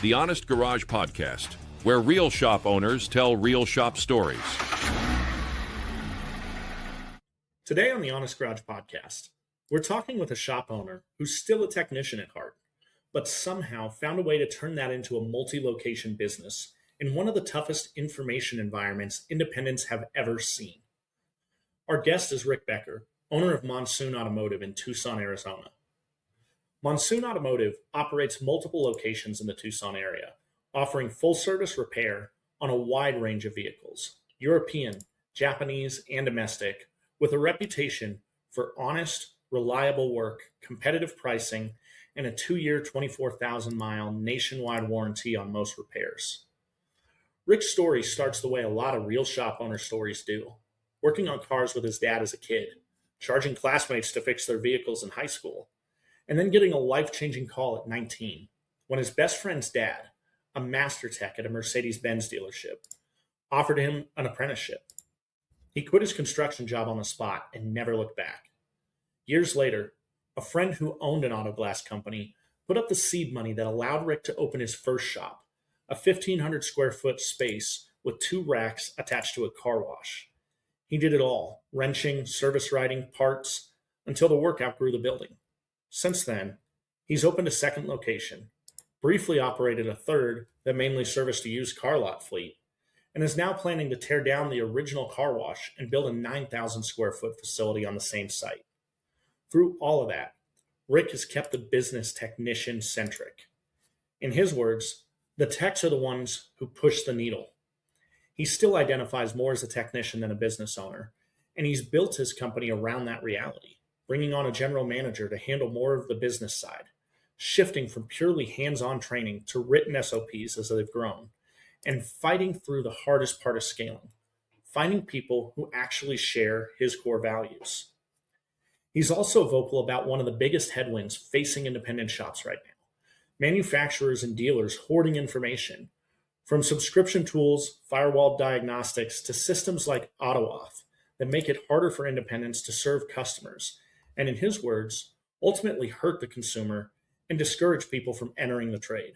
The Honest Garage Podcast, where real shop owners tell real shop stories. Today on the Honest Garage Podcast, we're talking with a shop owner who's still a technician at heart, but somehow found a way to turn that into a multi-location business in one of the toughest information environments independents have ever seen. Our guest is Rick Becker, owner of Monsoon Automotive in Tucson, Arizona. Monsoon Automotive operates multiple locations in the Tucson area, offering full-service repair on a wide range of vehicles, European, Japanese, and domestic, with a reputation for honest, reliable work, competitive pricing, and a 2-year, 24,000-mile nationwide warranty on most repairs. Rick's story starts the way a lot of real shop owner stories do, working on cars with his dad as a kid, charging classmates to fix their vehicles in high school, and then getting a life-changing call at 19 when his best friend's dad, a master tech at a Mercedes Benz dealership, offered him an apprenticeship. He quit his construction job on the spot and never looked back. Years later, a friend who owned an auto glass company put up the seed money that allowed Rick to open his first shop, a 1,500 square foot space with 2 racks attached to a car wash. He did it all, wrenching, service writing, parts, until the work outgrew the building. Since then, he's opened a second location, briefly operated a third that mainly serviced a used car lot fleet, and is now planning to tear down the original car wash and build a 9,000 square foot facility on the same site. Through all of that, Rick has kept the business technician centric. In his words, the techs are the ones who push the needle. He still identifies more as a technician than a business owner, and he's built his company around that reality, bringing on a general manager to handle more of the business side, shifting from purely hands-on training to written SOPs as they've grown, and fighting through the hardest part of scaling, finding people who actually share his core values. He's also vocal about one of the biggest headwinds facing independent shops right now: manufacturers and dealers hoarding information, from subscription tools, firewall diagnostics, to systems like AutoAuth that make it harder for independents to serve customers, and in his words, ultimately hurt the consumer and discourage people from entering the trade.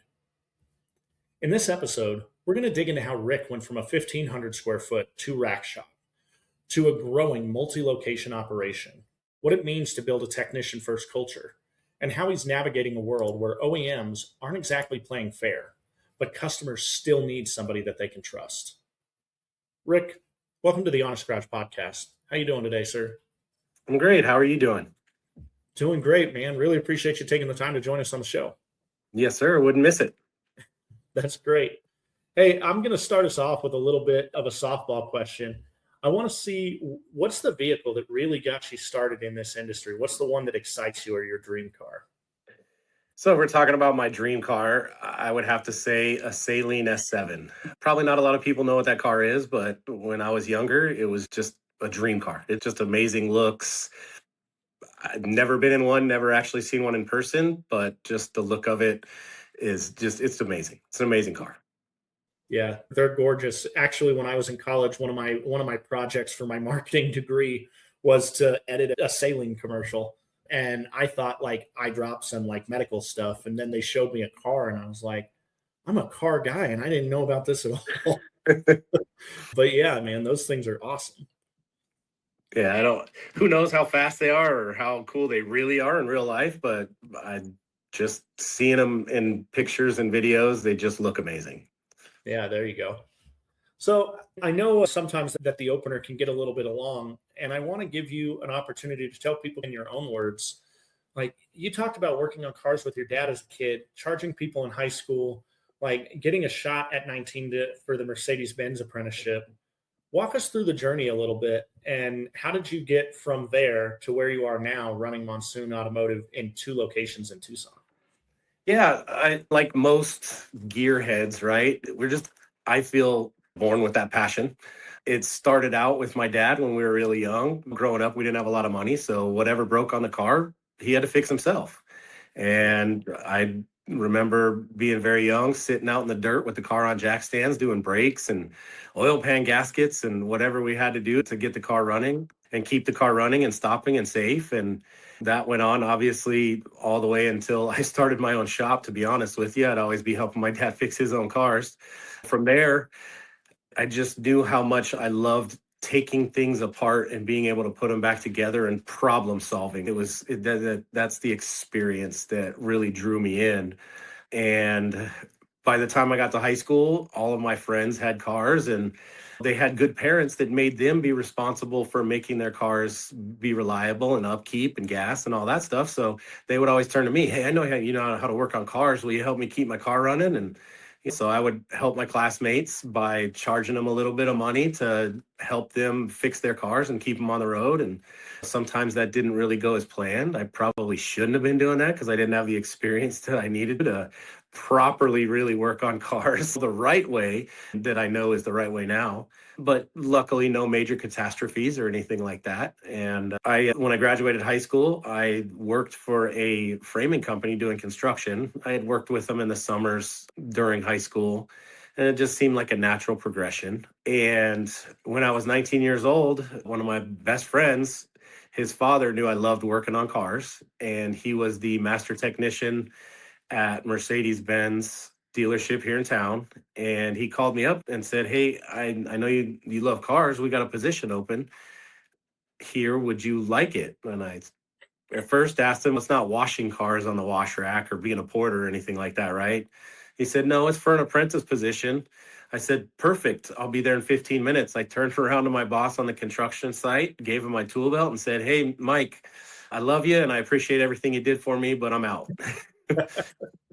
In this episode, we're going to dig into how Rick went from a 1,500 square foot 2-rack shop to a growing multi-location operation, what it means to build a technician-first culture, and how he's navigating a world where OEMs aren't exactly playing fair, but customers still need somebody that they can trust. Rick, welcome to the Honest Garage Podcast. How you doing today, sir? I'm great. How are you doing? Doing great, man. Really appreciate you taking the time to join us on the show. Yes, sir. Wouldn't miss it. That's great. Hey, I'm going to start us off with a little bit of a softball question. I want to see, what's the vehicle that really got you started in this industry? What's the one that excites you, or your dream car? So if we're talking about my dream car, I would have to say a Saleen S7. Probably not a lot of people know what that car is, but when I was younger, it was just a dream car. It's just amazing looks. I've never been in one, never actually seen one in person, but just the look of it is just, it's amazing. It's an amazing car. Yeah, they're gorgeous. Actually, when I was in college, one of my projects for my marketing degree was to edit a Saleen commercial. And I thought like eye drops and like medical stuff. And then they showed me a car and I was like, I'm a car guy and I didn't know about this at all. But yeah, man, those things are awesome. Yeah, who knows how fast they are or how cool they really are in real life, but I just seeing them in pictures and videos, they just look amazing. Yeah, there you go. So I know sometimes that the opener can get a little bit long, and I want to give you an opportunity to tell people in your own words. Like, you talked about working on cars with your dad as a kid, charging people in high school, like getting a shot at 19 for the Mercedes Benz apprenticeship. Walk us through the journey a little bit, and how did you get from there to where you are now running Monsoon Automotive in 2 locations in Tucson? Yeah, I like most gearheads, right? I feel born with that passion. It started out with my dad when we were really young. Growing up, we didn't have a lot of money, so whatever broke on the car, he had to fix himself. And I remember being very young, sitting out in the dirt with the car on jack stands, doing brakes and oil pan gaskets and whatever we had to do to get the car running and keep the car running and stopping and safe. And That went on obviously all the way until I started my own shop. To be honest with you, I'd always be helping my dad fix his own cars. From there, I just knew how much I loved taking things apart and being able to put them back together and problem solving. That's the experience that really drew me in. And by the time I got to high school, all of my friends had cars and they had good parents that made them be responsible for making their cars be reliable and upkeep and gas and all that stuff. So they would always turn to me, "Hey, I know how you know how to work on cars. Will you help me keep my car running?" And so I would help my classmates by charging them a little bit of money to help them fix their cars and keep them on the road. And sometimes that didn't really go as planned. I probably shouldn't have been doing that because I didn't have the experience that I needed to properly really work on cars the right way that I know is the right way now. But luckily, no major catastrophes or anything like that. And when I graduated high school, I worked for a framing company doing construction. I had worked with them in the summers during high school, and it just seemed like a natural progression. And when I was 19 years old, one of my best friends, his father knew I loved working on cars, and he was the master technician at Mercedes Benz dealership here in town. And he called me up and said, "Hey, I know you love cars. We got a position open here. Would you like it?" And I at first asked him, "It's not washing cars on the wash rack or being a porter or anything like that, right?" He said, "No, it's for an apprentice position." I said, "Perfect. I'll be there in 15 minutes." I turned around to my boss on the construction site, gave him my tool belt, and said, "Hey, Mike, I love you and I appreciate everything you did for me, but I'm out."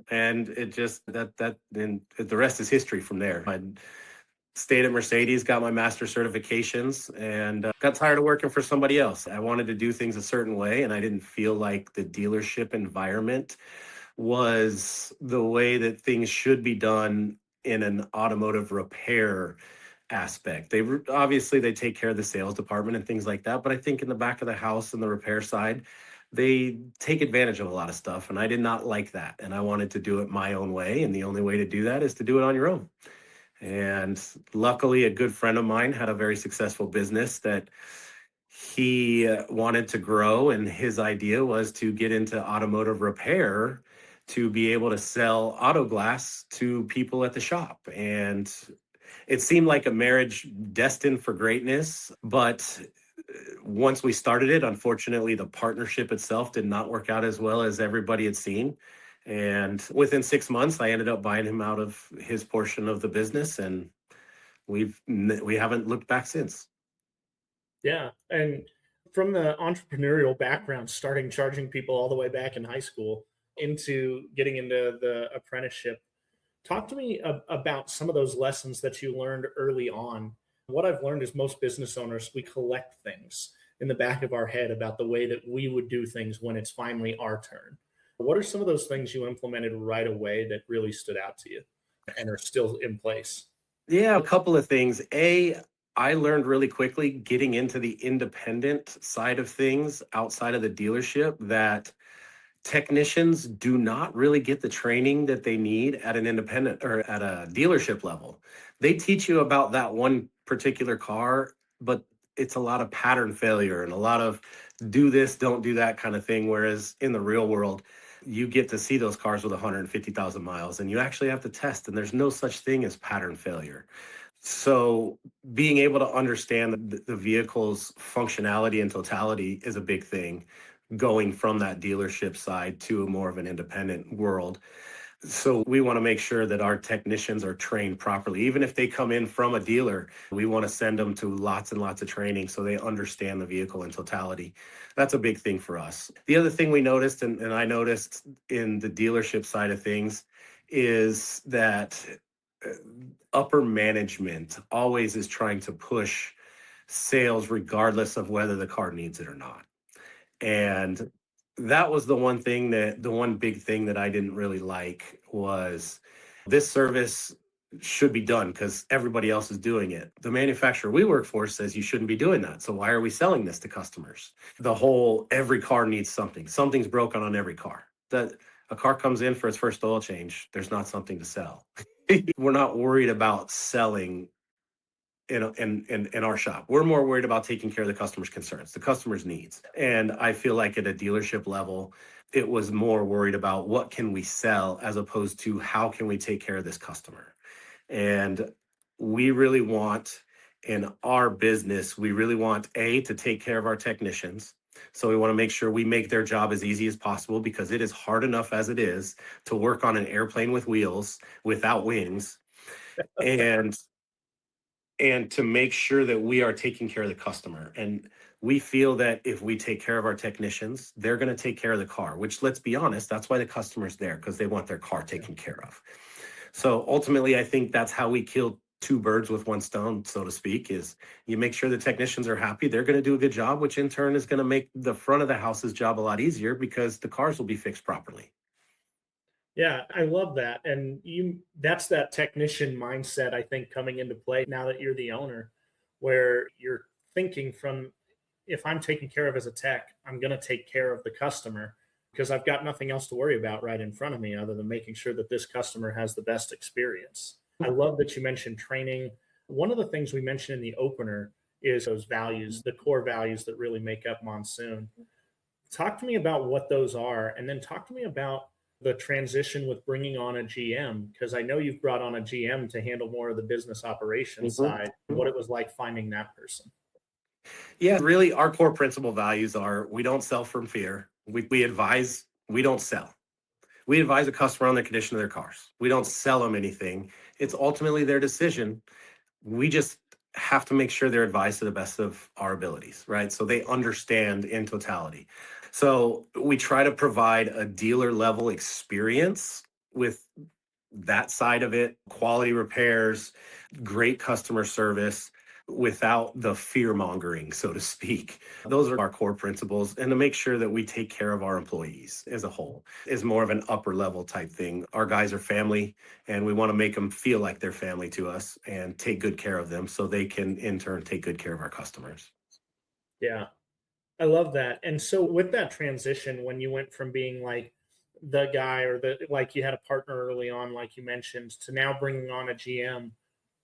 And it just and the rest is history from there. I stayed at Mercedes, got my master certifications, and got tired of working for somebody else. I wanted to do things a certain way, and I didn't feel like the dealership environment was the way that things should be done in an automotive repair aspect. Obviously they take care of the sales department and things like that, but I think in the back of the house and the repair side, they take advantage of a lot of stuff, and I did not like that. And I wanted to do it my own way, and the only way to do that is to do it on your own. And luckily, a good friend of mine had a very successful business that he wanted to grow, and his idea was to get into automotive repair to be able to sell auto glass to people at the shop. And it seemed like a marriage destined for greatness, but once we started it, unfortunately, the partnership itself did not work out as well as everybody had seen. And within 6 months, I ended up buying him out of his portion of the business, and we haven't looked back since. Yeah. And from the entrepreneurial background, starting charging people all the way back in high school into getting into the apprenticeship, talk to me about some of those lessons that you learned early on. What I've learned is most business owners, we collect things in the back of our head about the way that we would do things when it's finally our turn. What are some of those things you implemented right away that really stood out to you and are still in place? Yeah, a couple of things. I learned really quickly getting into the independent side of things outside of the dealership that technicians do not really get the training that they need at an independent or at a dealership level. They teach you about that one particular car, but it's a lot of pattern failure and a lot of do this, don't do that kind of thing. Whereas in the real world, you get to see those cars with 150,000 miles and you actually have to test, and there's no such thing as pattern failure. So being able to understand the vehicle's functionality and totality is a big thing going from that dealership side to a more of an independent world. So we want to make sure that our technicians are trained properly. Even if they come in from a dealer, we want to send them to lots and lots of training so they understand the vehicle in totality. That's a big thing for us. The other thing we noticed, and I noticed in the dealership side of things, is that uh, upper management always is trying to push sales regardless of whether the car needs it or not. And that was the one big thing that I didn't really like was this service should be done because everybody else is doing it. The manufacturer we work for says you shouldn't be doing that. So why are we selling this to customers? The whole every car needs something. Something's broken on every car. That a car comes in for its first oil change, there's not something to sell. We're not worried about selling in our shop. We're more worried about taking care of the customer's concerns, the customer's needs. And I feel like at a dealership level, it was more worried about what can we sell as opposed to how can we take care of this customer. And we really want in our business, we really want to take care of our technicians. So we want to make sure we make their job as easy as possible because it is hard enough as it is to work on an airplane with wheels without wings. And to make sure that we are taking care of the customer. And we feel that if we take care of our technicians, they're going to take care of the car, which, let's be honest, that's why the customer's there, because they want their car taken care of. So ultimately, I think that's how we kill two birds with one stone, so to speak, is you make sure the technicians are happy, they're going to do a good job, which in turn is going to make the front of the house's job a lot easier because the cars will be fixed properly. Yeah, I love that. And that's that technician mindset, I think, coming into play now that you're the owner, where you're thinking from, if I'm taken care of as a tech, I'm going to take care of the customer because I've got nothing else to worry about right in front of me other than making sure that this customer has the best experience. I love that you mentioned training. One of the things we mentioned in the opener is those values, the core values that really make up Monsoon. Talk to me about what those are, and then talk to me about the transition with bringing on a GM, because I know you've brought on a GM to handle more of the business operations side, what it was like finding that person. Yeah, really, our core principal values are we don't sell from fear. We advise, we don't sell. We advise a customer on the condition of their cars. We don't sell them anything. It's ultimately their decision. We just have to make sure they're advised to the best of our abilities, right? So they understand in totality. So we try to provide a dealer level experience with that side of it, quality repairs, great customer service without the fear mongering, so to speak. Those are our core principles. And to make sure that we take care of our employees as a whole is more of an upper level type thing. Our guys are family and we want to make them feel like they're family to us and take good care of them so they can in turn take good care of our customers. Yeah, I love that. And so with that transition, when you went from being like the guy or the like you had a partner early on, like you mentioned, to now bringing on a GM,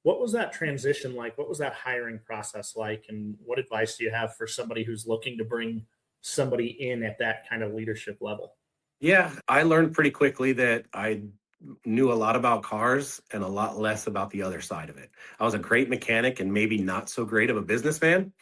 what was that transition like? What was that hiring process like? And what advice do you have for somebody who's looking to bring somebody in at that kind of leadership level? Yeah, I learned pretty quickly that I knew a lot about cars and a lot less about the other side of it. I was a great mechanic and maybe not so great of a businessman.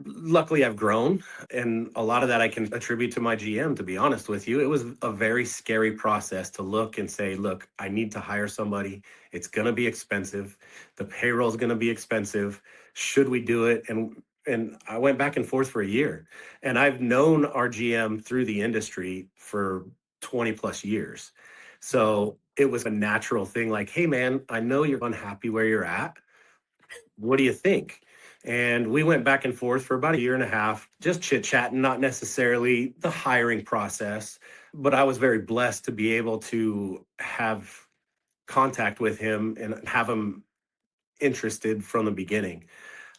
Luckily, I've grown, and a lot of that I can attribute to my GM, to be honest with you. It was a very scary process to look and say, look, I need to hire somebody. It's going to be expensive. The payroll is going to be expensive. Should we do it? And I went back and forth for a year. And I've known our GM through the industry for 20 plus years. So it was a natural thing like, hey, man, I know you're unhappy where you're at. What do you think? And we went back and forth for about a year and a half, just chit chatting, not necessarily the hiring process, but I was very blessed to be able to have contact with him and have him interested from the beginning.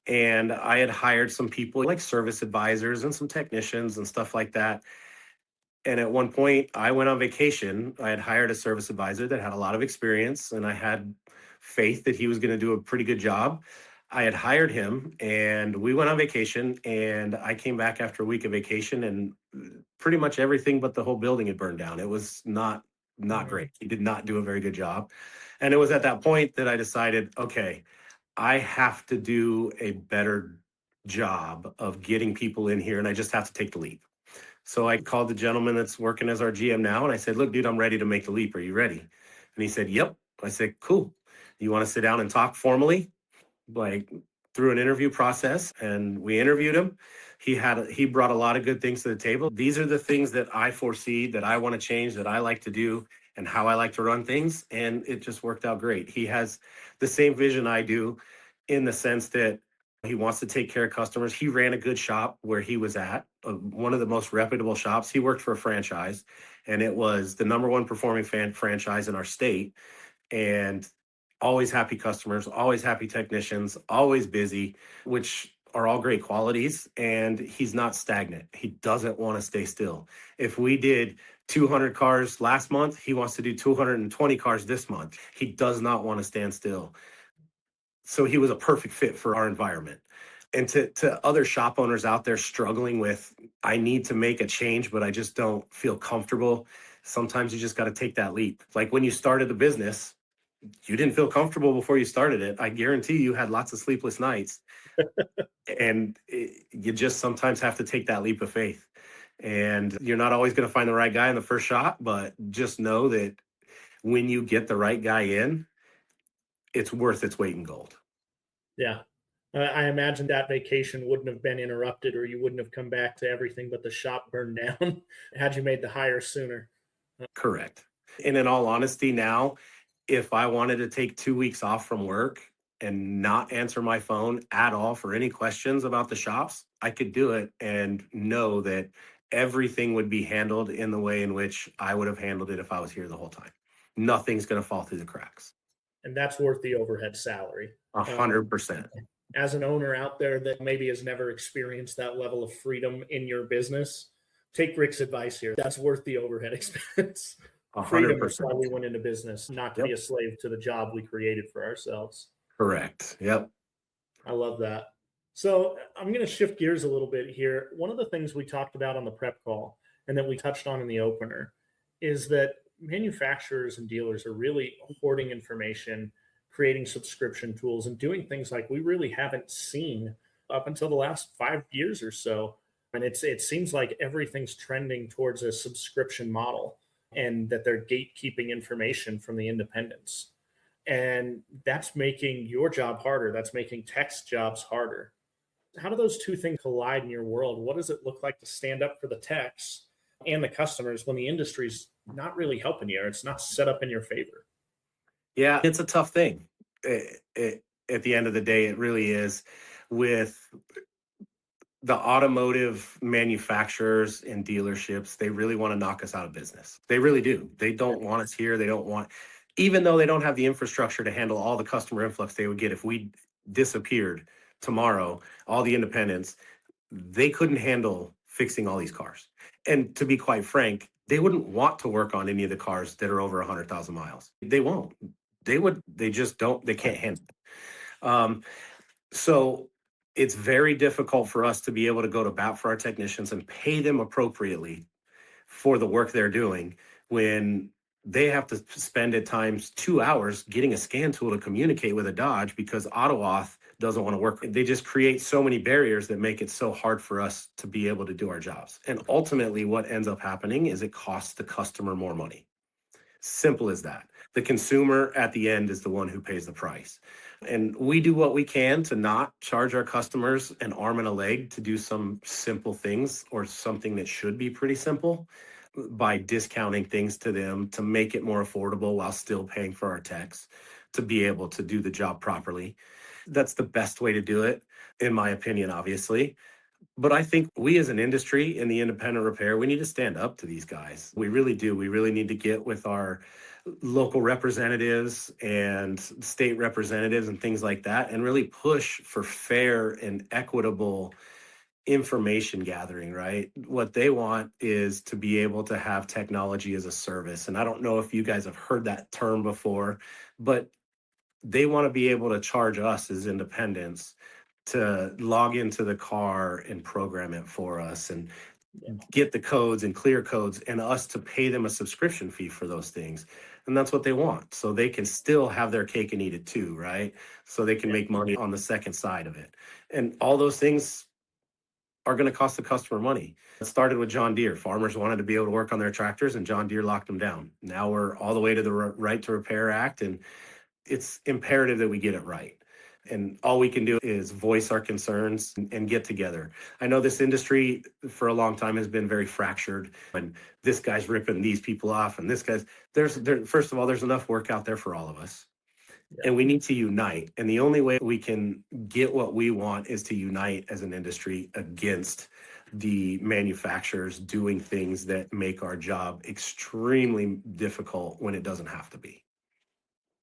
And I had hired some people like service advisors and some technicians and stuff like that. And at one point, I went on vacation. I had hired a service advisor that had a lot of experience, and I had faith that he was going to do a pretty good job. I had hired him, and we went on vacation. And I came back after a week of vacation, and pretty much everything but the whole building had burned down. It was not Mhm. great. He did not do a very good job. And it was at that point that I decided, okay, I have to do a better job of getting people in here, and I just have to take the leap. So I called the gentleman that's working as our GM now, and I said, look, dude, I'm ready to make the leap. Are you ready? And he said, yep. I said, cool. You want to sit down and talk formally, like through an interview process? And we interviewed him. He brought a lot of good things to the table. These are the things that I foresee, that I want to change, that I like to do, and how I like to run things. And it just worked out great. He has the same vision I do, in the sense that he wants to take care of customers. He ran a good shop where he was at, one of the most reputable shops. He worked for a franchise, and it was the number one performing franchise in our state. And always happy customers, always happy technicians, always busy, which are all great qualities. And he's not stagnant. He doesn't want to stay still. If we did 200 cars last month, he wants to do 220 cars this month. He does not want to stand still. So he was a perfect fit for our environment. And to other shop owners out there struggling with, I need to make a change, but I just don't feel comfortable. Sometimes you just got to take that leap. Like when you started the business, you didn't feel comfortable before you started it. I guarantee you had lots of sleepless nights. You just sometimes have to take that leap of faith. And you're not always going to find the right guy in the first shot, but just know that when you get the right guy in, it's worth its weight in gold. Yeah. I imagine that vacation wouldn't have been interrupted, or you wouldn't have come back to everything but the shop burned down had you made the hire sooner. Correct. And in all honesty, now, if I wanted to take 2 weeks off from work and not answer my phone at all for any questions about the shops, I could do it and know that everything would be handled in the way in which I would have handled it if I was here the whole time. Nothing's going to fall through the cracks. And that's worth the overhead salary. 100%. As an owner out there that maybe has never experienced that level of freedom in your business, take Rick's advice here. That's worth the overhead expense. Freedom is why we 100%. went into business, not to Yep. be a slave to the job we created for ourselves. Correct. Yep. I love that. So I'm going to shift gears a little bit here. One of the things we talked about on the prep call and that we touched on in the opener is that manufacturers and dealers are really hoarding information, creating subscription tools, and doing things like we really haven't seen up until the last 5 years or so. And it seems like everything's trending towards a subscription model and that they're gatekeeping information from the independents. And that's making your job harder. That's making tech's jobs harder. How do those two things collide in your world? What does it look like to stand up for the techs and the customers when the industry's not really helping you or it's not set up in your favor? Yeah, it's a tough thing. At the end of the day, it really is. With the automotive manufacturers and dealerships, they really want to knock us out of business. They really do. They don't want us here. They don't want, even though they don't have the infrastructure to handle all the customer influx they would get if we disappeared tomorrow, all the independents, they couldn't handle fixing all these cars. And to be quite frank, they wouldn't want to work on any of the cars that are over 100,000 miles. They won't. They just don't, they can't handle it. So it's very difficult for us to be able to go to bat for our technicians and pay them appropriately for the work they're doing when they have to spend at times 2 hours getting a scan tool to communicate with a Dodge because AutoAuth doesn't want to work. They just create so many barriers that make it so hard for us to be able to do our jobs. And ultimately, what ends up happening is it costs the customer more money. Simple as that. The consumer at the end is the one who pays the price. And we do what we can to not charge our customers an arm and a leg to do some simple things or something that should be pretty simple by discounting things to them to make it more affordable while still paying for our techs to be able to do the job properly. That's the best way to do it, in my opinion, obviously. But I think we as an industry in the independent repair, we need to stand up to these guys. We really do. We really need to get with our local representatives and state representatives and things like that and really push for fair and equitable information gathering, right? What they want is to be able to have technology as a service. And I don't know if you guys have heard that term before, but they want to be able to charge us as independents to log into the car and program it for us and get the codes and clear codes and us to pay them a subscription fee for those things. And that's what they want. So they can still have their cake and eat it too, right? So they can make money on the second side of it. And all those things are going to cost the customer money. It started with John Deere. Farmers wanted to be able to work on their tractors and John Deere locked them down. Now we're all the way to the Right to Repair Act, and it's imperative that we get it right. And all we can do is voice our concerns and get together. I know this industry for a long time has been very fractured, and this guy's ripping these people off, and this guy's first of all, there's enough work out there for all of us. And we need to unite. And the only way we can get what we want is to unite as an industry against the manufacturers doing things that make our job extremely difficult when it doesn't have to be.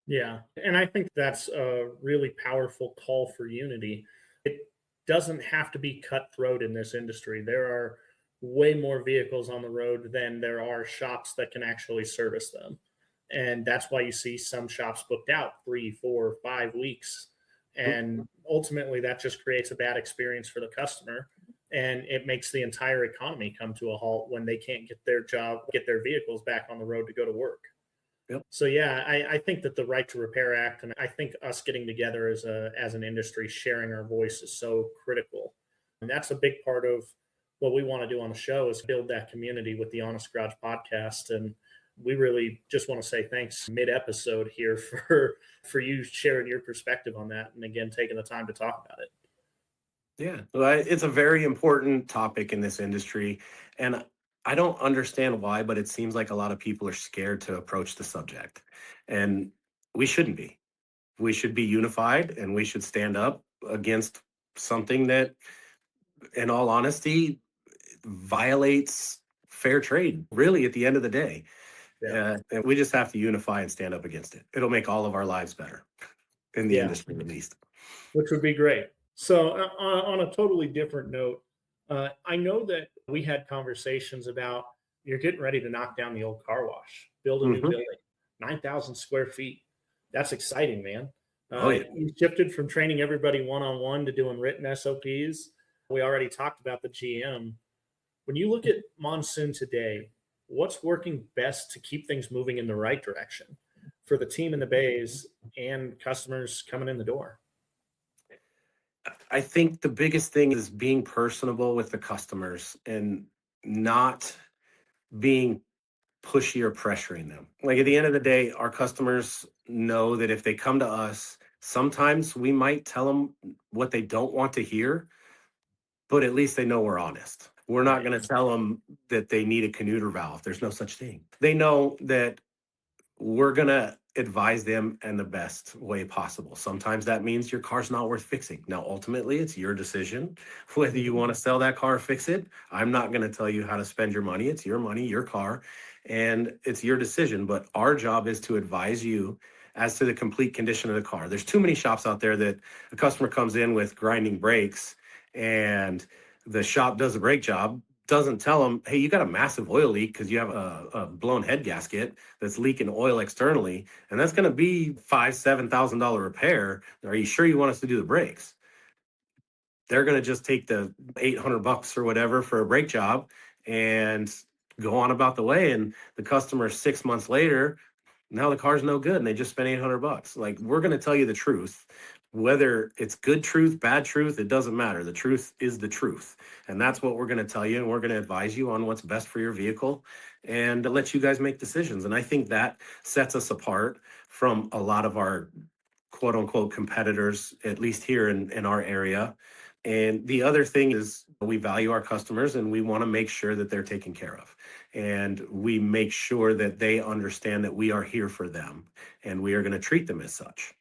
Yeah. And I think that's a really powerful call for unity. It doesn't have to be cutthroat in this industry. There are way more vehicles on the road than there are shops that can actually service them. And that's why you see some shops booked out 3, 4, 5 weeks. And ultimately, that just creates a bad experience for the customer. And it makes the entire economy come to a halt when they can't get their vehicles back on the road to go to work. Yep. So yeah, I think that the Right to Repair Act, and I think us getting together as an industry, sharing our voice is so critical. And that's a big part of what we want to do on the show is build that community with the Honest Garage podcast. And we really just want to say thanks mid episode here for you sharing your perspective on that. And again, taking the time to talk about it. Yeah, well, it's a very important topic in this industry. And I don't understand why, but it seems like a lot of people are scared to approach the subject. And we shouldn't be. We should be unified and we should stand up against something that, in all honesty, violates fair trade, really, at the end of the day. Yeah. And we just have to unify and stand up against it. It'll make all of our lives better in the Yeah. industry, at least. Which would be great. So, on a totally different note, I know that we had conversations about you're getting ready to knock down the old car wash, build a new Mhm. building, 9,000 square feet. That's exciting, man. Oh, yeah. You shifted from training everybody one on one to doing written SOPs. We already talked about the GM. When you look at Monsoon today, what's working best to keep things moving in the right direction for the team in the bays and customers coming in the door? I think the biggest thing is being personable with the customers and not being pushy or pressuring them. Like at the end of the day, our customers know that if they come to us, sometimes we might tell them what they don't want to hear, but at least they know we're honest. We're not Right. going to tell them that they need a Canuter valve. There's no such thing. They know that we're going to advise them in the best way possible. Sometimes that means your car's not worth fixing. Now, ultimately, it's your decision whether you want to sell that car or fix it. I'm not going to tell you how to spend your money. It's your money, your car, and it's your decision. But our job is to advise you as to the complete condition of the car. There's too many shops out there that a customer comes in with grinding brakes and the shop does a brake job, doesn't tell them, hey, you got a massive oil leak because you have a blown head gasket that's leaking oil externally, and that's going to be $7,000 repair. Are you sure you want us to do the brakes? They're going to just take the $800 or whatever for a brake job and go on about the way. And the customer 6 months later, now the car's no good and they just spent $800. Like, we're going to tell you the truth. Whether it's good truth, bad truth, it doesn't matter. The truth is the truth. And that's what we're going to tell you. And we're going to advise you on what's best for your vehicle and let you guys make decisions. And I think that sets us apart from a lot of our quote unquote competitors, at least here in our area. And the other thing is we value our customers and we want to make sure that they're taken care of. And we make sure that they understand that we are here for them and we are going to treat them as such.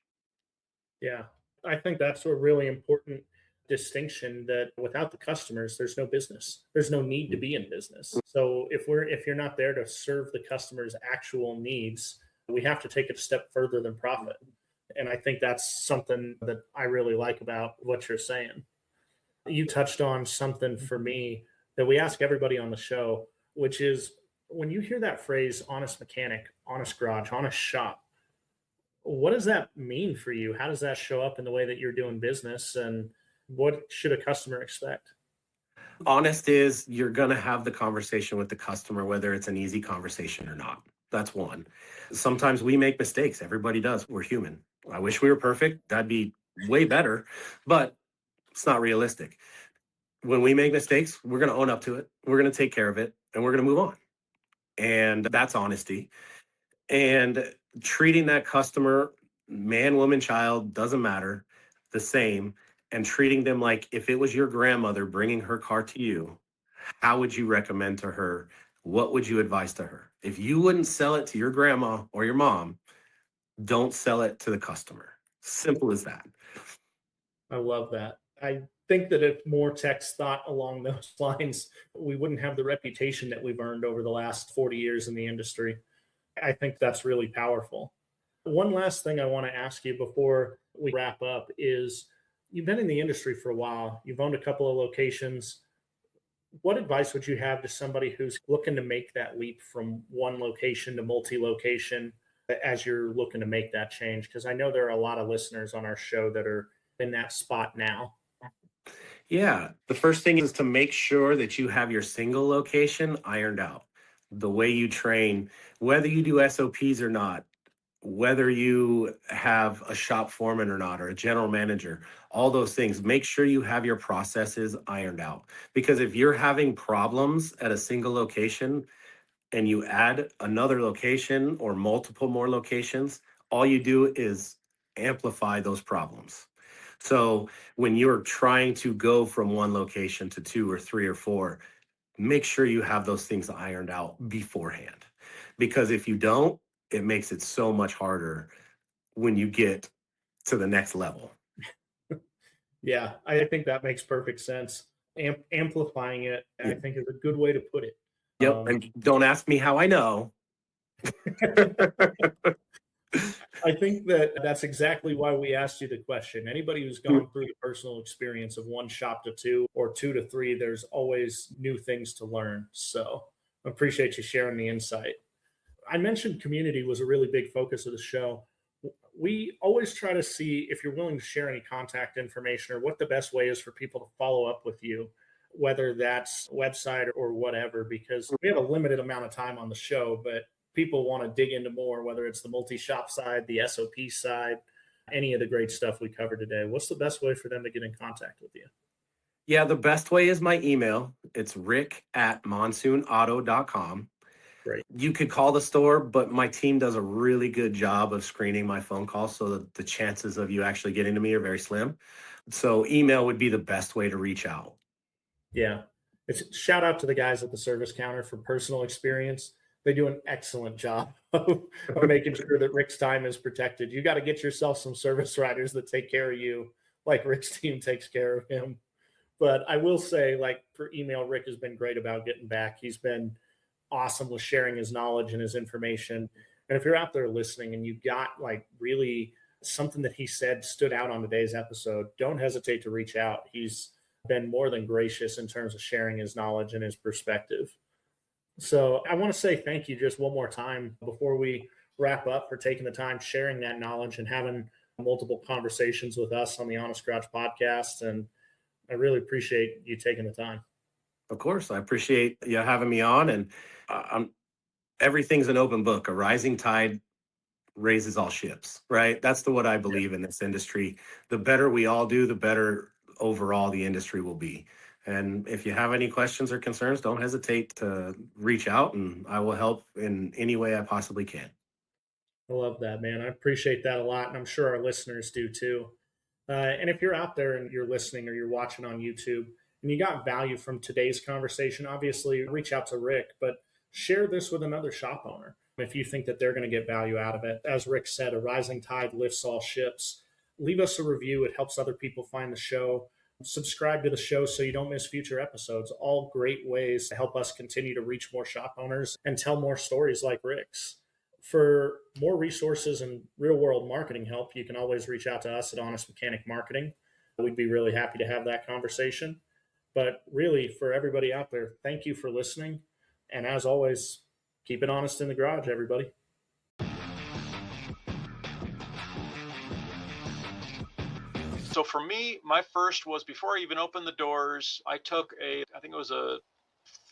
Yeah, I think that's a really important distinction that without the customers, there's no business. There's no need to be in business. So if you're not there to serve the customer's actual needs, we have to take it a step further than profit. And I think that's something that I really like about what you're saying. You touched on something for me that we ask everybody on the show, which is when you hear that phrase, honest mechanic, honest garage, honest shop, what does that mean for you? How does that show up in the way that you're doing business? And what should a customer expect? Honest is you're going to have the conversation with the customer, whether it's an easy conversation or not. That's one. Sometimes we make mistakes. Everybody does. We're human. I wish we were perfect. That'd be way better, but it's not realistic. When we make mistakes, we're going to own up to it. We're going to take care of it and we're going to move on. And that's honesty. And treating that customer, man, woman, child, doesn't matter, the same, and treating them like if it was your grandmother bringing her car to you, how would you recommend to her? What would you advise to her? If you wouldn't sell it to your grandma or your mom, don't sell it to the customer. Simple as that. I love that. I think that if more techs thought along those lines, we wouldn't have the reputation that we've earned over the last 40 years in the industry. I think that's really powerful. One last thing I want to ask you before we wrap up is you've been in the industry for a while, you've owned a couple of locations. What advice would you have to somebody who's looking to make that leap from one location to multi location as you're looking to make that change? Because I know there are a lot of listeners on our show that are in that spot now? Yeah. The first thing is to make sure that you have your single location ironed out. The way you train, whether you do SOPs or not, whether you have a shop foreman or not, or a general manager, all those things, make sure you have your processes ironed out. Because if you're having problems at a single location and you add another location or multiple more locations, all you do is amplify those problems. So when you're trying to go from one location to two or three or four, make sure you have those things ironed out beforehand. Because if you don't, it makes it so much harder when you get to the next level. Yeah, I think that makes perfect sense. Amplifying it, I Yeah. think, is a good way to put it. Yep. And don't ask me how I know. I think that that's exactly why we asked you the question. Anybody who's gone through the personal experience of one shop to two or two to three, there's always new things to learn. So I appreciate you sharing the insight. I mentioned community was a really big focus of the show. We always try to see if you're willing to share any contact information or what the best way is for people to follow up with you, whether that's website or whatever, because we have a limited amount of time on the show, but people want to dig into more, whether it's the multi-shop side, the SOP side, any of the great stuff we covered today. What's the best way for them to get in contact with you? Yeah, the best way is my email. It's rick@monsoonauto.com. Great. You could call the store, but my team does a really good job of screening my phone calls so that the chances of you actually getting to me are very slim. So email would be the best way to reach out. Yeah. It's shout out to the guys at the service counter for personal experience. They do an excellent job of making sure that Rick's time is protected. You got to get yourself some service riders that take care of you, like Rick's team takes care of him. But I will say, like, for email, Rick has been great about getting back. He's been awesome with sharing his knowledge and his information. And if you're out there listening and you got like really something that he said stood out on today's episode, don't hesitate to reach out. He's been more than gracious in terms of sharing his knowledge and his perspective. So I want to say thank you just one more time before we wrap up for taking the time, sharing that knowledge and having multiple conversations with us on the Honest Garage podcast. And I really appreciate you taking the time. Of course, I appreciate you having me on, and I'm everything's an open book. A rising tide raises all ships, right? That's the what I believe in this industry. The better we all do, the better overall the industry will be. And if you have any questions or concerns, don't hesitate to reach out, and I will help in any way I possibly can. I love that, man. I appreciate that a lot. And I'm sure our listeners do too. And if you're out there and you're listening or you're watching on YouTube and you got value from today's conversation, obviously reach out to Rick, but share this with another shop owner if you think that they're going to get value out of it. As Rick said, a rising tide lifts all ships. Leave us a review. It helps other people find the show. Subscribe to the show so you don't miss future episodes. All great ways to help us continue to reach more shop owners and tell more stories like Rick's. For more resources and real world marketing help, you can always reach out to us at Honest Mechanic Marketing. We'd be really happy to have that conversation. But really, for everybody out there, thank you for listening. And as always, keep it honest in the garage, everybody. So for me, my first was before I even opened the doors, I took I think it was a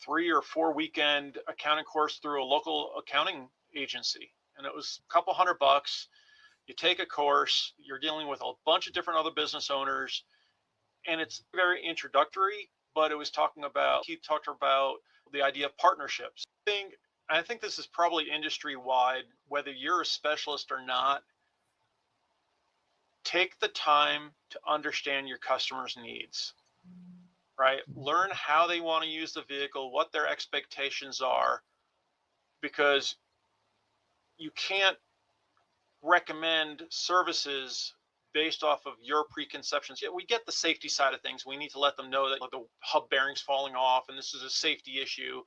3 or 4 weekend accounting course through a local accounting agency. And it was a couple $100. You take a course, you're dealing with a bunch of different other business owners, and it's very introductory, but he talked about the idea of partnerships. I think this is probably industry wide, whether you're a specialist or not. Take the time to understand your customers' needs, right? Learn how they want to use the vehicle, what their expectations are, because you can't recommend services based off of your preconceptions. Yeah, we get the safety side of things. We need to let them know that the hub bearing's falling off and this is a safety issue.